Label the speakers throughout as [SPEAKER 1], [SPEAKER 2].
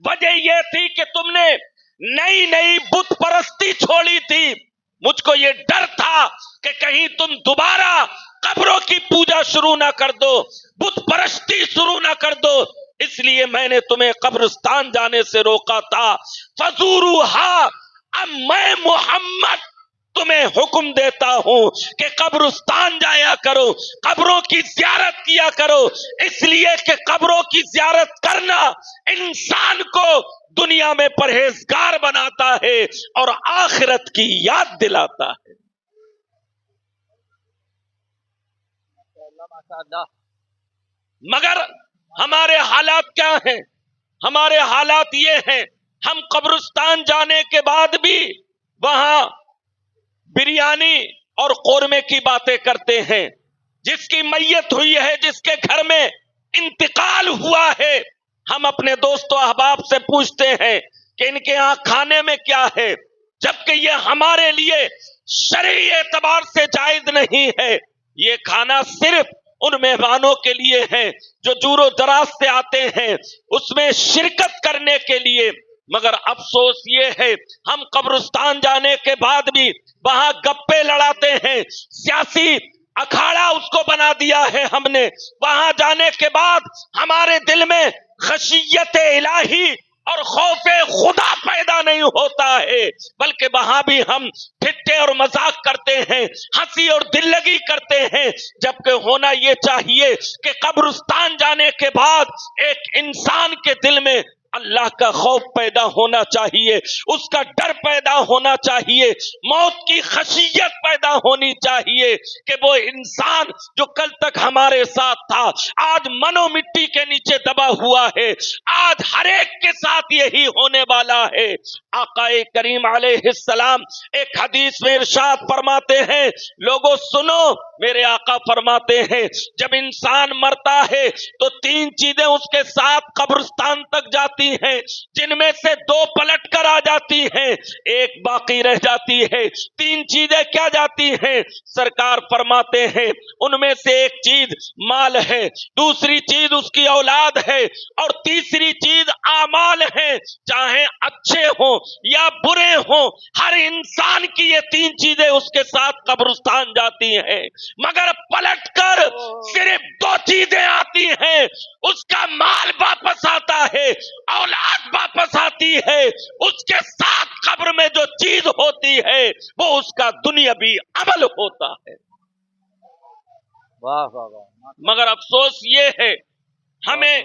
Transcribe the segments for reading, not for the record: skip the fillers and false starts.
[SPEAKER 1] وجہ یہ تھی کہ تم نے نئی نئی بت پرستی چھوڑی تھی. مجھ کو یہ ڈر تھا کہ کہیں تم دوبارہ قبروں کی پوجا شروع نہ کر دو, بت پرستی شروع نہ کر دو, اس لیے میں نے تمہیں قبرستان جانے سے روکا تھا. فزوروہا, اب میں محمد تمہیں حکم دیتا ہوں کہ قبرستان جایا کرو, قبروں کی زیارت کیا کرو, اس لیے کہ قبروں کی زیارت کرنا انسان کو دنیا میں پرہیزگار بناتا ہے اور آخرت کی یاد دلاتا ہے. مگر ہمارے حالات کیا ہیں؟ ہمارے حالات یہ ہیں, ہم قبرستان جانے کے بعد بھی وہاں بریانی اور قورمے کی باتیں کرتے ہیں. جس کی میت ہوئی ہے, جس کے گھر میں انتقال ہوا ہے, ہم اپنے دوست و احباب سے پوچھتے ہیں کہ ان کے ہاں کھانے میں کیا ہے, جبکہ یہ ہمارے لیے شرعی اعتبار سے جائز نہیں ہے. یہ کھانا صرف ان مہمانوں کے لیے ہے جو دور و دراز سے آتے ہیں اس میں شرکت کرنے کے لیے. مگر افسوس یہ ہے ہم قبرستان جانے کے بعد بھی وہاں گپے لڑاتے ہیں, سیاسی اکھاڑا اس کو بنا دیا ہے ہم نے. وہاں جانے کے بعد ہمارے دل میں خشیت الہی اور خوف خدا پیدا نہیں ہوتا ہے, بلکہ وہاں بھی ہم ٹھٹے اور مذاق کرتے ہیں, ہنسی اور دل لگی کرتے ہیں, جبکہ ہونا یہ چاہیے کہ قبرستان جانے کے بعد ایک انسان کے دل میں اللہ کا خوف پیدا ہونا چاہیے, اس کا ڈر پیدا ہونا چاہیے, موت کی خشیت پیدا ہونی چاہیے کہ وہ انسان جو کل تک ہمارے ساتھ تھا آج منو مٹی کے نیچے دبا ہوا ہے, آج ہر ایک کے ساتھ یہی ہونے والا ہے. آقا کریم علیہ السلام ایک حدیث میں ارشاد فرماتے ہیں, لوگوں سنو, میرے آقا فرماتے ہیں جب انسان مرتا ہے تو تین چیزیں اس کے ساتھ قبرستان تک جاتی ہیں, جن میں سے دو پلٹ کر آ جاتی ہیں, ایک باقی رہ جاتی ہے. تین چیزیں کیا جاتی ہیں؟ سرکار فرماتے ہیں ان میں سے ایک چیز مال ہے, دوسری چیز اس کی اولاد ہے, اور تیسری چیز اعمال ہے, چاہے اچھے ہوں یا برے ہوں, ہر انسان کی یہ تین چیزیں اس کے ساتھ قبرستان جاتی ہیں. مگر پلٹ کر صرف دو چیزیں آتی ہیں, اس کا مال واپس آتا ہے, اولاد واپس آتی ہے, اس کے ساتھ قبر میں جو چیز ہوتی ہے وہ اس کا دنیاوی عمل ہوتا ہے.
[SPEAKER 2] واہ واہ واہ.
[SPEAKER 1] مگر افسوس یہ ہے ہمیں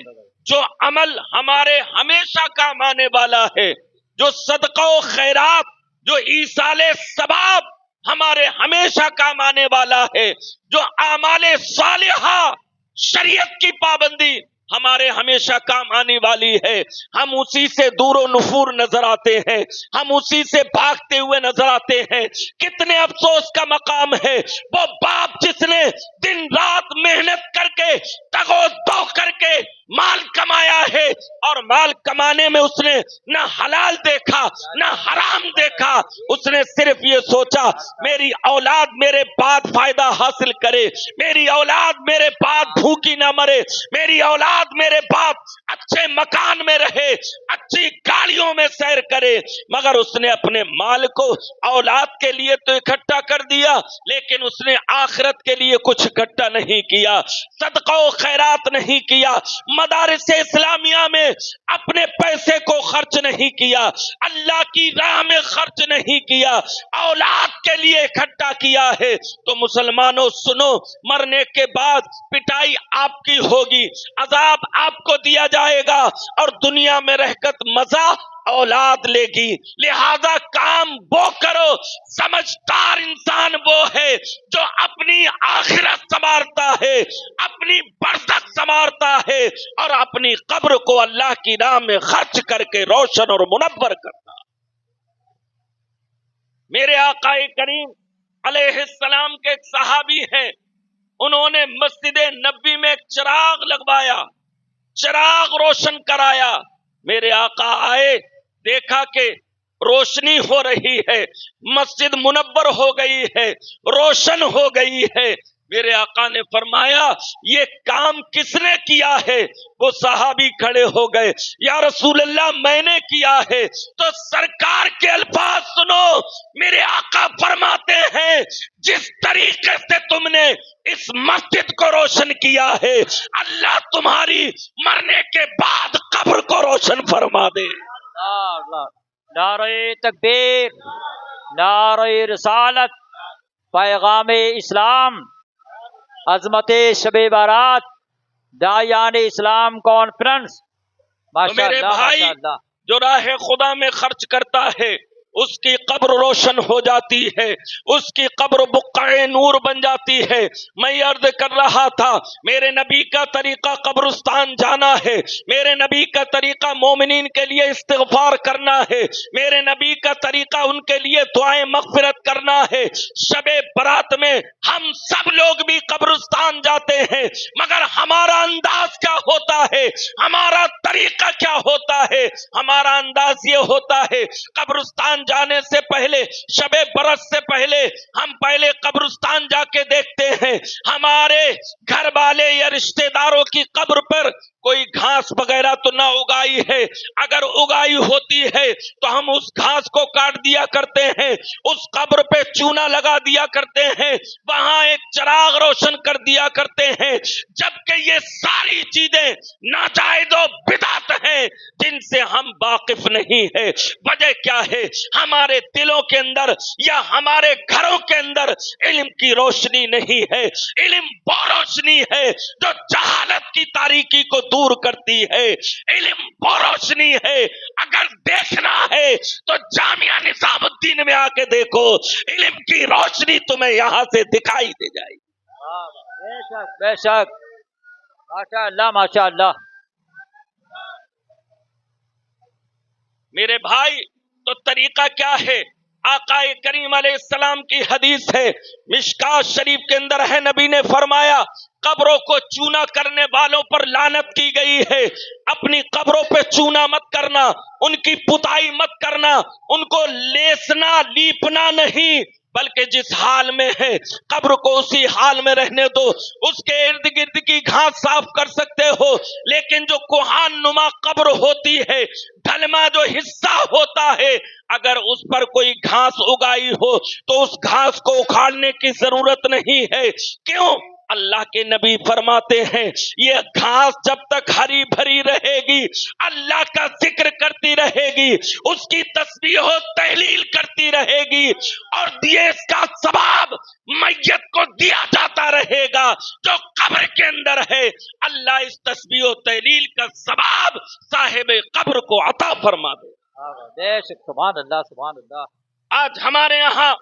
[SPEAKER 1] جو عمل ہمارے ہمیشہ کام آنے والا ہے, جو صدقہ و خیرات, جو ایصال ثواب ہمارے ہمیشہ کام آنے والا ہے, جو اعمال صالحہ, شریعت کی پابندی ہمارے ہمیشہ کام آنے والی ہے, ہم اسی سے دور و نفور نظر آتے ہیں, ہم اسی سے بھاگتے ہوئے نظر آتے ہیں. کتنے افسوس کا مقام ہے وہ باپ جس نے دن رات محنت کر کے تگو دو کر کے مال کمایا ہے, اور مال کمانے میں اس نے نہ حلال دیکھا نہ حرام دیکھا, اس نے صرف یہ سوچا میری اولاد میرے بعد فائدہ حاصل کرے, میری اولاد میرے بعد بھوکی نہ مرے, میری اولاد میرے بعد اچھے مکان میں رہے, اچھی گاڑیوں میں سیر کرے. مگر اس نے اپنے مال کو اولاد کے لیے تو اکٹھا کر دیا, لیکن اس نے آخرت کے لیے کچھ اکٹھا نہیں کیا, صدقہ و خیرات نہیں کیا, مدارس اسلامیہ میں اپنے پیسے کو خرچ نہیں کیا, اللہ کی راہ میں خرچ نہیں کیا, اولاد کے لیے اکٹھا کیا ہے. تو مسلمانوں سنو, مرنے کے بعد پٹائی آپ کی ہوگی, عذاب آپ کو دیا جائے گا, اور دنیا میں رہ کر مزہ اولاد لے گی. لہذا کام وہ کرو, سمجھدار انسان وہ ہے جو اپنی آخرت سنوارتا ہے, اپنی برزخ سنوارتا ہے, اور اپنی قبر کو اللہ کی راہ میں خرچ کر کے روشن اور منور کرتا. میرے آقا کریم علیہ السلام کے ایک صحابی ہیں, انہوں نے مسجد نبوی میں ایک چراغ لگوایا, چراغ روشن کرایا. میرے آقا آئے, دیکھا کہ روشنی ہو رہی ہے, مسجد منور ہو گئی ہے, روشن ہو گئی ہے. میرے آقا نے فرمایا یہ کام کس نے کیا ہے؟ وہ صحابی کھڑے ہو گئے، یا رسول اللہ میں نے کیا ہے۔ تو سرکار کے الفاظ سنو، میرے آقا فرماتے ہیں جس طریقے سے تم نے اس مسجد کو روشن کیا ہے، اللہ تمہاری مرنے کے بعد قبر کو روشن فرما دے۔
[SPEAKER 2] نعرہ تکبیر، نعرہ رسالت، پیغام اسلام، عظمت شب بارات، داعیان اسلام کانفرنس۔
[SPEAKER 1] تو
[SPEAKER 2] ماشاء
[SPEAKER 1] میرے
[SPEAKER 2] اللہ
[SPEAKER 1] بھائی
[SPEAKER 2] ماشاء اللہ۔
[SPEAKER 1] جو راہ خدا میں خرچ کرتا ہے اس کی قبر روشن ہو جاتی ہے، اس کی قبر بقعہ نور بن جاتی ہے۔ میں عرض کر رہا تھا میرے نبی کا طریقہ قبرستان جانا ہے، میرے نبی کا طریقہ مومنین کے لیے استغفار کرنا ہے، میرے نبی کا طریقہ ان کے لیے دعائیں مغفرت کرنا ہے۔ شب برات میں ہم سب لوگ بھی قبرستان جاتے ہیں، مگر ہمارا انداز کیا ہوتا ہے، ہمارا طریقہ کیا ہوتا ہے؟ ہمارا انداز یہ ہوتا ہے قبرستان جانے سے پہلے، شب برات سے پہلے ہم پہلے قبرستان جا کے دیکھتے ہیں ہمارے گھر والے یا رشتہ داروں کی قبر پر کوئی گھاس وغیرہ تو نہ اگائی ہے، اگر اگائی ہوتی ہے تو ہم اس گھاس کو کاٹ دیا کرتے ہیں، اس قبر پہ چونا لگا دیا کرتے ہیں، وہاں ایک چراغ روشن کر دیا کرتے ہیں، جبکہ یہ ساری چیزیں ناجائز و بدعت ہیں جن سے ہم واقف نہیں ہیں۔ وجہ کیا ہے؟ ہمارے دلوں کے اندر یا ہمارے گھروں کے اندر علم کی روشنی نہیں ہے۔ علم وہ روشنی ہے جو جہالت کی تاریکی کو دور کرتی ہے، علم وہ روشنی ہے اگر دیکھنا ہے تو جامعہ نظام الدین میں آ کے دیکھو، علم کی روشنی تمہیں یہاں سے دکھائی دے جائے گی۔
[SPEAKER 2] بے شک بے شک، ماشاء اللہ ماشاء اللہ۔
[SPEAKER 1] میرے بھائی تو طریقہ کیا ہے؟ آقا کریم علیہ السلام کی حدیث ہے، مشکات شریف کے اندر ہے، نبی نے فرمایا قبروں کو چونا کرنے والوں پر لعنت کی گئی ہے۔ اپنی قبروں پہ چونا مت کرنا، ان کی پتائی مت کرنا، ان کو لیسنا لیپنا نہیں، بلکہ جس حال میں ہے قبر کو اسی حال میں رہنے دو۔ اس کے ارد گرد کی گھاس صاف کر سکتے ہو، لیکن جو کوہان نما قبر ہوتی ہے، ڈھلما جو حصہ ہوتا ہے، اگر اس پر کوئی گھاس اگائی ہو تو اس گھاس کو اکھاڑنے کی ضرورت نہیں ہے۔ کیوں؟ اللہ کے نبی فرماتے ہیں یہ گھاس جب تک ہری بھری رہے گی، اللہ کا ذکر کرتی رہے گی، اس کی تسبیح و تحلیل کرتی رہے گی، اور دیے اس کا ثواب میت کو دیا جاتا رہے گا جو قبر کے اندر ہے۔ اللہ اس تسبیح و تحلیل کا ثواب صاحب قبر کو عطا فرما دے۔
[SPEAKER 2] بے شک، سبحان اللہ سبحان اللہ۔
[SPEAKER 1] آج ہمارے یہاں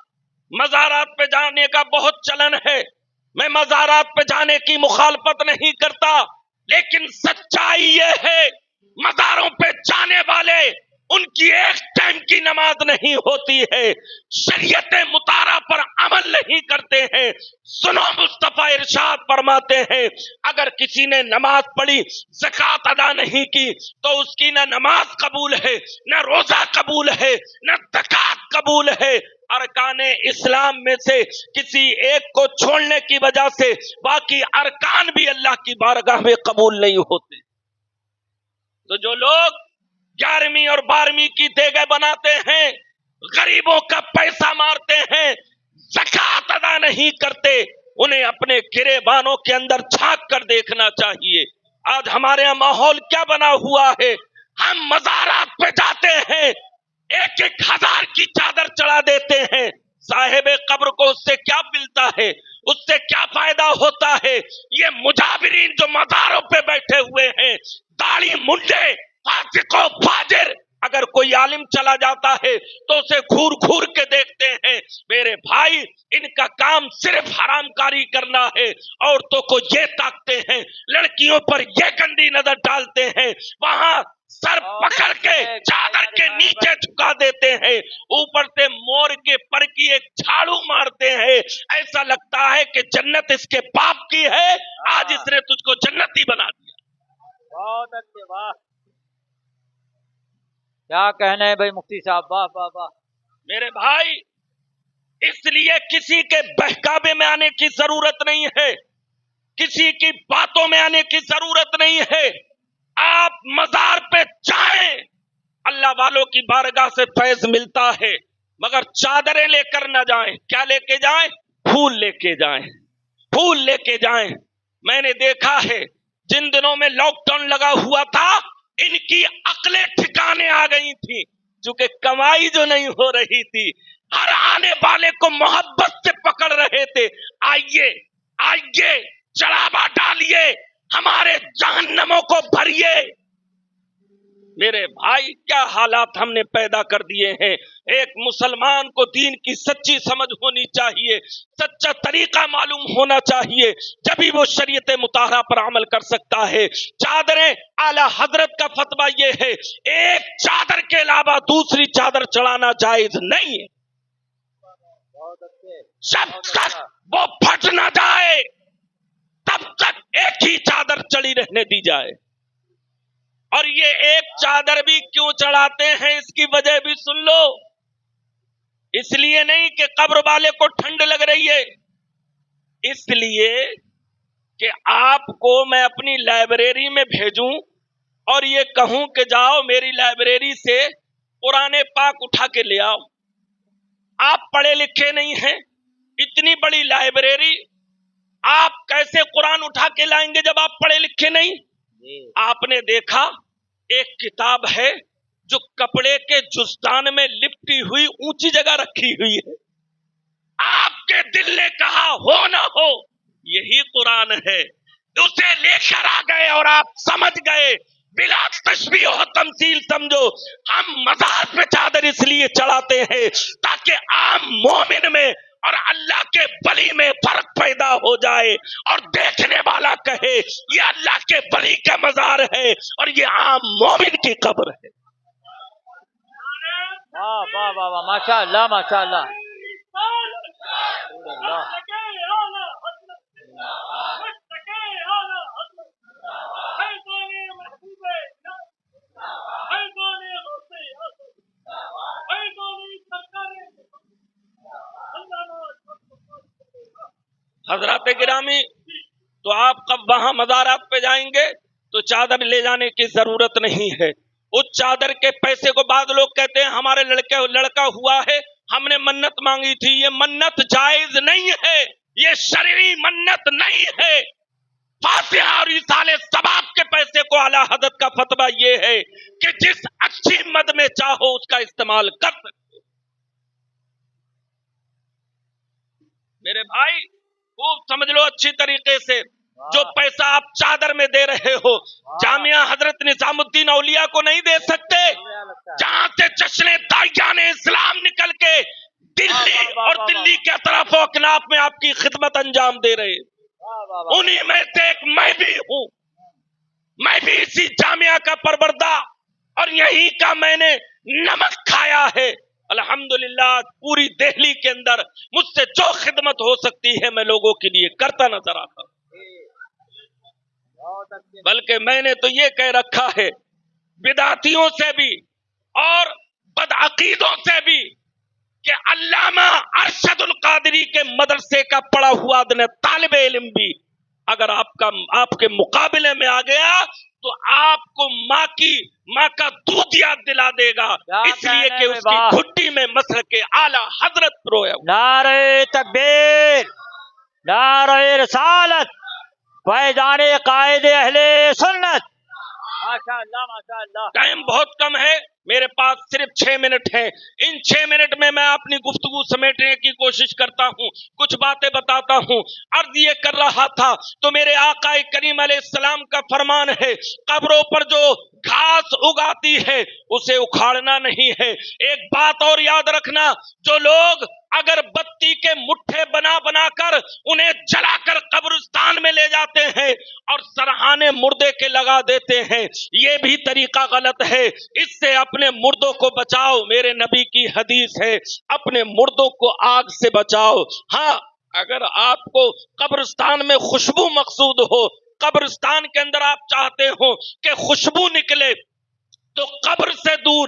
[SPEAKER 1] مزارات پہ جانے کا بہت چلن ہے، میں مزارات پہ جانے کی مخالفت نہیں کرتا، لیکن سچائی یہ ہے مزاروں پہ جانے والے ان کی ایک ٹائم کی نماز نہیں ہوتی ہے، شریعت مطالعہ پر عمل نہیں کرتے ہیں۔ سنو، مصطفیٰ ارشاد فرماتے ہیں اگر کسی نے نماز پڑھی زکوٰۃ ادا نہیں کی تو اس کی نہ نماز قبول ہے، نہ روزہ قبول ہے، نہ زکوٰۃ قبول ہے۔ ارکان اسلام میں سے کسی ایک کو چھوڑنے کی وجہ سے باقی ارکان بھی اللہ کی بارگاہ میں قبول نہیں ہوتے۔ تو جو لوگ 11ویں اور 12ویں کی دیگیں بناتے ہیں، غریبوں کا پیسہ مارتے ہیں، زکوٰۃ ادا نہیں کرتے، انہیں اپنے گریبانوں کے اندر جھانک کر دیکھنا چاہیے۔ آج ہمارے یہاں ماحول کیا بنا ہوا ہے؟ ہم مزارات پہ جاتے ہیں، 1,000 کی چادر چڑھا دیتے ہیں، صاحب قبر کو اس سے کیا ملتا ہے؟ اس سے کیا فائدہ ہوتا ہے؟ یہ مجابرین جو مزاروں پہ بیٹھے ہوئے ہیں، داڑھی منڈے، فاسق و فاجر، اگر کوئی عالم چلا جاتا ہے تو اسے گھور گھور کے دیکھتے ہیں۔ میرے بھائی ان کا کام صرف حرام کاری کرنا ہے، عورتوں کو یہ تاکتے ہیں، لڑکیوں پر یہ گندی نظر ڈالتے ہیں، وہاں سر پکڑ کے چادر کے نیچے جھکا دیتے ہیں، اوپر سے مور کے پر کی ایک جھاڑو مارتے ہیں، ایسا لگتا ہے کہ جنت اس کے باپ کی ہے، آج اس نے تجھ کو جنتی بنا دیا۔
[SPEAKER 2] بہت اچھے، واہ کیا کہنے ہیں بھائی مفتی صاحب، واہ واہ واہ۔
[SPEAKER 1] میرے بھائی اس لیے کسی کے بہکاوے میں آنے کی ضرورت نہیں ہے، کسی کی باتوں میں آنے کی ضرورت نہیں ہے. آپ مزار پہ جائیں، اللہ والوں کی بارگاہ سے فیض ملتا ہے، مگر چادریں لے کر نہ جائیں. کیا لے کے جائیں؟ پھول لے کے جائیں، پھول لے کے جائیں. میں نے دیکھا ہے جن دنوں میں لاک ڈاؤن لگا ہوا تھا ان کی عقلیں ٹھکانے آ گئی تھی، چونکہ کمائی جو نہیں ہو رہی تھی، ہر آنے والے کو محبت سے پکڑ رہے تھے. آئیے آئیے، چڑھاوا ڈالیے، ہمارے جہنموں کو بھریے. میرے بھائی کیا حالات ہم نے پیدا کر دیے ہیں. ایک مسلمان کو دین کی سچی سمجھ ہونی چاہیے، سچا طریقہ معلوم ہونا چاہیے، جبھی وہ شریعت مطہرہ پر عمل کر سکتا ہے. چادریں، اعلی حضرت کا فتویٰ یہ ہے ایک چادر کے علاوہ دوسری چادر چڑھانا جائز نہیں ہے، جب تک وہ پھٹ نہ جائے تب تک ایک ہی چادر چڑھی رہنے دی جائے. اور یہ ایک چادر بھی کیوں چڑھاتے ہیں اس کی وجہ بھی سن لو. اس لیے نہیں کہ قبر والے کو ٹھنڈ لگ رہی ہے، اس لیے کہ آپ کو میں اپنی لائبریری میں بھیجوں اور یہ کہوں کہ جاؤ میری لائبریری سے قرآن پاک اٹھا کے لے آؤ. آپ پڑھے لکھے نہیں ہیں، اتنی بڑی لائبریری آپ کیسے قرآن اٹھا کے لائیں گے جب آپ پڑھے لکھے نہیں؟ آپ نے دیکھا ایک کتاب ہے جو کپڑے کے جستان میں لپٹی ہوئی اونچی جگہ رکھی ہوئی ہے. آپ کے دل نے کہا ہو نہ ہو یہی قرآن ہے، اسے لے کر آ گئے اور آپ سمجھ گئے. بلا تشبیہ و تمثیل سمجھو، ہم مزار پہ چادر اس لیے چڑھاتے ہیں تاکہ عام مومن میں اور اللہ کے ولی میں فرق پیدا ہو جائے اور دیکھنے والا کہے یہ اللہ کے ولی کا مزار ہے اور یہ عام مومن کی قبر ہے.
[SPEAKER 2] واہ واہ واہ واہ، ماشاء اللہ ماشاء اللہ.
[SPEAKER 1] حضرات گرامی، تو آپ کب وہاں مزارات پہ جائیں گے تو چادر لے جانے کی ضرورت نہیں ہے. اس چادر کے پیسے کو بعض لوگ کہتے ہیں ہمارے لڑکا ہوا ہے ہم نے منت مانگی تھی. یہ منت جائز نہیں ہے، یہ شرعی منت نہیں ہے. فاتحہ اور ایصال ثواب کے پیسے کو اعلی حضرت کا فتویٰ یہ ہے کہ جس اچھی مد میں چاہو اس کا استعمال کر سکتے. میرے بھائی خوب سمجھ لو اچھی طریقے سے، جو پیسہ آپ چادر میں دے رہے ہو جامعہ حضرت نظام الدین اولیاء کو نہیں دے سکتے، جہاں سے جشن داعیان اسلام نکل کے دلی اور دلی کے اطراف و اکناف میں آپ کی خدمت انجام دے رہے، انہی میں سے ایک میں بھی ہوں. میں بھی اسی جامعہ کا پروردہ اور یہیں کا میں نے نمک کھایا ہے. الحمدللہ پوری دہلی کے اندر مجھ سے جو خدمت ہو سکتی ہے میں لوگوں کے لیے کرتا نظر آتا ہوں. بلکہ میں نے تو یہ کہہ رکھا ہے بدعتیوں سے بھی اور بدعقیدوں سے بھی کہ علامہ ارشد القادری کے مدرسے کا پڑھا ہوا طالب علم بھی اگر آپ کے مقابلے میں آ گیا تو آپ کو ماں کا دودھ یاد دلا دے گا، اس لیے کہ اس کی گھٹی میں مسلک اعلی حضرت پرویا.
[SPEAKER 2] نعرہ تکبیر، نعرہ رسالت، فیضان قائد اہل سنت. ماشاء اللہ ماشاء اللہ.
[SPEAKER 1] ٹائم بہت کم ہے، میرے پاس صرف 6 منٹ ہیں. ان 6 منٹ میں اپنی گفتگو سمیٹنے کی کوشش کرتا ہوں، کچھ باتیں بتاتا ہوں. عرض یہ کر رہا تھا تو میرے آقا کریم علیہ السلام کا فرمان ہے قبروں پر جو گھاس اگاتی ہے اسے اکھاڑنا نہیں ہے. ایک بات اور یاد رکھنا، جو لوگ اگر بتی کے مٹھے بنا بنا کر انہیں جلا کر قبرستان میں لے جاتے ہیں اور سرہانے مردے کے لگا دیتے ہیں، یہ بھی طریقہ غلط ہے. اس سے اپنے مردوں کو بچاؤ، میرے نبی کی حدیث ہے اپنے مردوں کو آگ سے بچاؤ. ہاں اگر آپ کو قبرستان میں خوشبو مقصود ہو، قبرستان کے اندر آپ چاہتے ہو کہ خوشبو نکلے تو قبر سے دور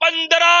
[SPEAKER 1] 15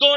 [SPEAKER 1] 2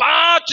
[SPEAKER 1] 5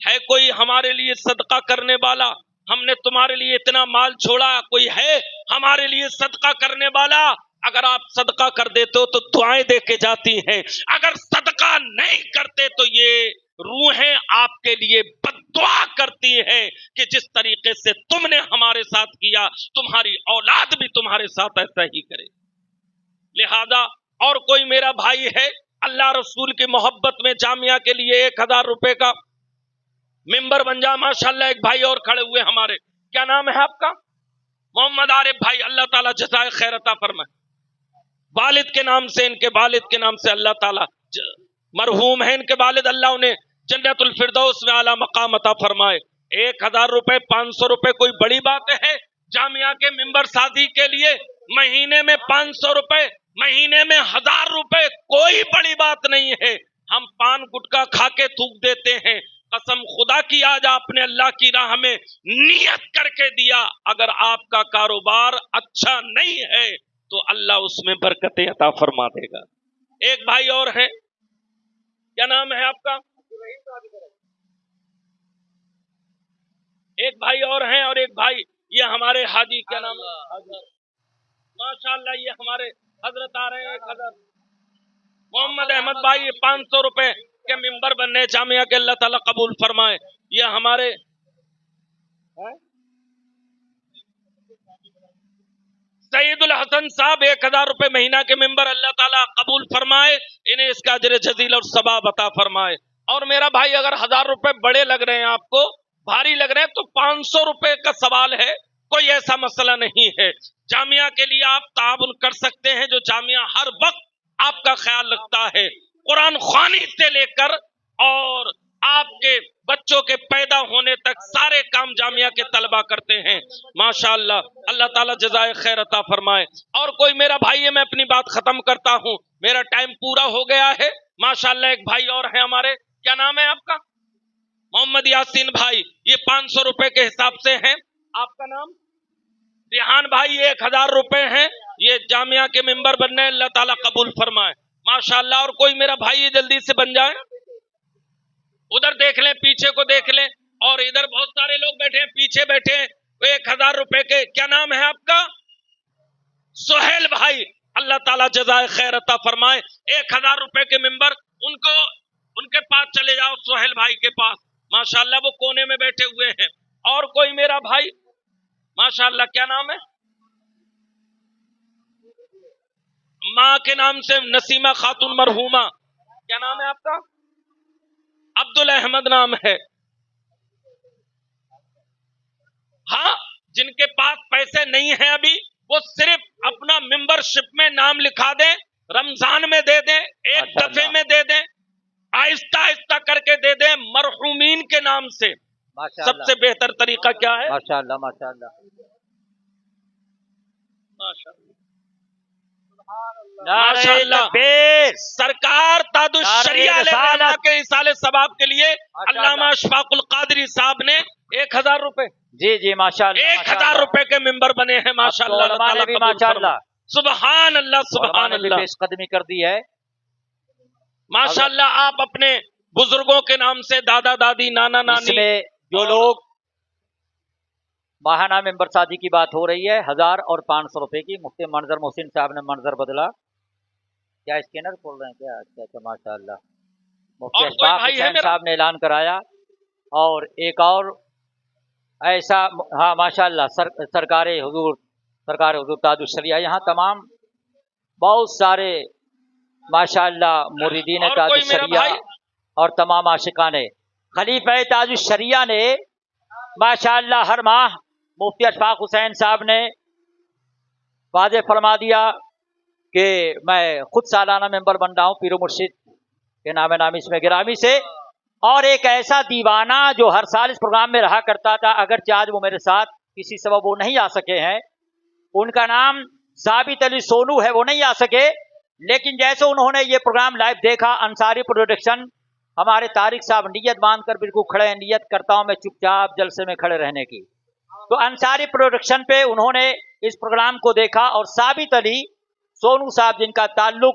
[SPEAKER 1] ہے کوئی ہمارے لیے صدقہ کرنے والا؟ ہم نے تمہارے لیے اتنا مال چھوڑا، کوئی ہے ہمارے لیے صدقہ کرنے والا؟ اگر آپ صدقہ کر دیتے ہو تو دعائیں دے کے جاتی ہیں، اگر صدقہ نہیں کرتے تو یہ روحیں آپ کے لیے بد دعا کرتی ہیں کہ جس طریقے سے تم نے ہمارے ساتھ کیا تمہاری اولاد بھی تمہارے ساتھ ایسا ہی کرے۔ لہذا اور کوئی میرا بھائی ہے اللہ رسول کی محبت میں جامعہ کے لیے 1000 روپے کا ممبر بن جا؟ ماشاءاللہ ایک بھائی اور کھڑے ہوئے ہمارے، کیا نام ہے آپ کا؟ محمد عارف بھائی، اللہ تعالیٰ جزائے خیر عطا فرمائے۔ والد کے نام سے، ان کے والد کے نام سے اللہ تعالیٰ مرحوم ہے ان کے والد، اللہ انہیں جنت الفردوس میں اعلیٰ مقام عطا فرمائے۔ 1000 روپے 500 روپے کوئی بڑی بات ہے جامعہ کے ممبر سازی کے لیے؟ مہینے میں 500 روپے، مہینے میں 1000 روپے کوئی بڑی بات نہیں ہے۔ ہم پان گٹکا کھا کے تھوک دیتے ہیں، قسم خدا کی آج آپ نے اللہ کی راہ میں نیت کر کے دیا، اگر آپ کا کاروبار اچھا نہیں ہے تو اللہ اس میں برکتیں عطا فرما دے گا۔ ایک بھائی اور ہے، کیا نام ہے آپ کا؟ ایک بھائی اور ہیں، اور ایک بھائی یہ ہمارے حاجی، کیا نام ہے؟ ماشاءاللہ یہ ہمارے حضرت آ رہے ہیں، ایک حضرت محمد احمد بھائی، یہ 500 روپے کے ممبر بننے جامعہ کے، اللہ تعالیٰ قبول فرمائے۔ یہ ہمارے سعید الحسن صاحب 1000 روپے مہینہ کے ممبر، اللہ تعالیٰ قبول فرمائے، انہیں اس کا اجر جزیل اور ثواب عطا فرمائے۔ اور میرا بھائی اگر 1000 روپے بڑے لگ رہے ہیں، آپ کو بھاری لگ رہے ہیں، تو 500 روپے کا سوال ہے، کوئی ایسا مسئلہ نہیں ہے۔ جامعہ کے لیے آپ تعاون کر سکتے ہیں، جو جامعہ ہر وقت آپ کا خیال رکھتا ہے، قرآن خوانی سے لے کر اور آپ کے بچوں کے پیدا ہونے تک سارے کام جامعہ کے طلبہ کرتے ہیں ماشاءاللہ، اللہ تعالیٰ جزائے خیر عطا فرمائے۔ اور کوئی میرا بھائی ہے، میں اپنی بات ختم کرتا ہوں، میرا ٹائم پورا ہو گیا ہے ماشاءاللہ۔ ایک بھائی اور ہے ہمارے، کیا نام ہے آپ کا؟ محمد یاسین بھائی، یہ 500 روپے کے حساب سے ہیں۔ آپ کا نام؟ ریحان بھائی، 1000 روپے ہیں، یہ جامعہ کے ممبر بننے، اللہ تعالیٰ قبول فرمائے ماشاءاللہ۔ اور کوئی میرا بھائی یہ جلدی سے بن جائے، ادھر دیکھ لیں، پیچھے کو دیکھ لیں، اور ادھر بہت سارے لوگ بیٹھے ہیں، پیچھے بیٹھے ہیں، 1000 روپے کے، کیا نام ہے آپ کا؟ سہیل بھائی، اللہ تعالیٰ جزائے خیر عطا فرمائے۔ 1000 روپے کے ممبر، ان کے پاس چلے جاؤ، سہیل بھائی کے پاس ماشاءاللہ، وہ کونے میں بیٹھے ہوئے ہیں۔ اور کوئی میرا بھائی ماشاءاللہ، کیا نام ہے؟ ماں کے نام سے نسیمہ خاتون مرحومہ، کیا نام ہے آپ کا؟ عبد الاحمد نام ہے۔ ہاں، جن کے پاس پیسے نہیں ہیں ابھی، وہ صرف اپنا ممبر شپ میں نام لکھا دیں، رمضان میں دے دیں، ایک دفعے میں دے دیں، آہستہ آہستہ کر کے دے دیں مرحومین کے نام سے۔ سب سے بہتر طریقہ کیا ہے؟
[SPEAKER 2] ماشاءاللہ ماشاءاللہ
[SPEAKER 1] ماشاءاللہ، سرکار تاج الشریعہ کے ایصال ثواب کے لیے علامہ اشفاق القادری صاحب نے 1000 روپے،
[SPEAKER 2] جی ماشاءاللہ،
[SPEAKER 1] 1000 روپے کے ممبر بنے ہیں ماشاءاللہ۔
[SPEAKER 2] ماشاءاللہ،
[SPEAKER 1] سبحان اللہ، سبحان اللہ،
[SPEAKER 2] پیش قدمی کر دی ہے
[SPEAKER 1] ماشاءاللہ۔ آپ اپنے بزرگوں کے نام سے، دادا دادی، نانا نانی،
[SPEAKER 2] جو لوگ ماہانہ ممبر سازی کی بات ہو رہی ہے، 1000 اور 500 روپے کی، مفتی منظر محسن صاحب نے منظر بدلا، کیا اسکینر کھول رہے ہیں کیا؟ اچھا ماشاءاللہ، مفتی اشفاق حسین صاحب نے اعلان کرایا۔ اور ایک اور ایسا، ہاں ماشاءاللہ، سرکار حضور تاج الشریعہ، یہاں تمام بہت سارے ماشاءاللہ مریدین تاج الشریعہ اور تمام عاشقان خلیفہ تاج الشریعہ نے ماشاءاللہ ہر ماہ مفتی اشفاق حسین صاحب نے واضح فرما دیا کہ میں خود سالانہ ممبر بن رہا ہوں پیر و مرشد کے نام نامی اس میں گرامی سے، اور ایک ایسا دیوانہ جو ہر سال اس پروگرام میں رہا کرتا تھا، اگرچہ آج وہ میرے ساتھ کسی سبب وہ نہیں آ سکے ہیں، ان کا نام ثابت علی سونو ہے، وہ نہیں آ سکے، لیکن جیسے انہوں نے یہ پروگرام لائیو دیکھا، انصاری پروڈکشن، ہمارے طارق صاحب نیت باندھ کر بالکل کھڑے ہیں، نیت کرتا ہوں میں چپ چاپ جلسے میں کھڑے رہنے کی، تو انصاری پروڈکشن پہ انہوں نے اس پروگرام کو دیکھا، اور ثابت علی سونو صاحب جن کا تعلق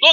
[SPEAKER 1] 2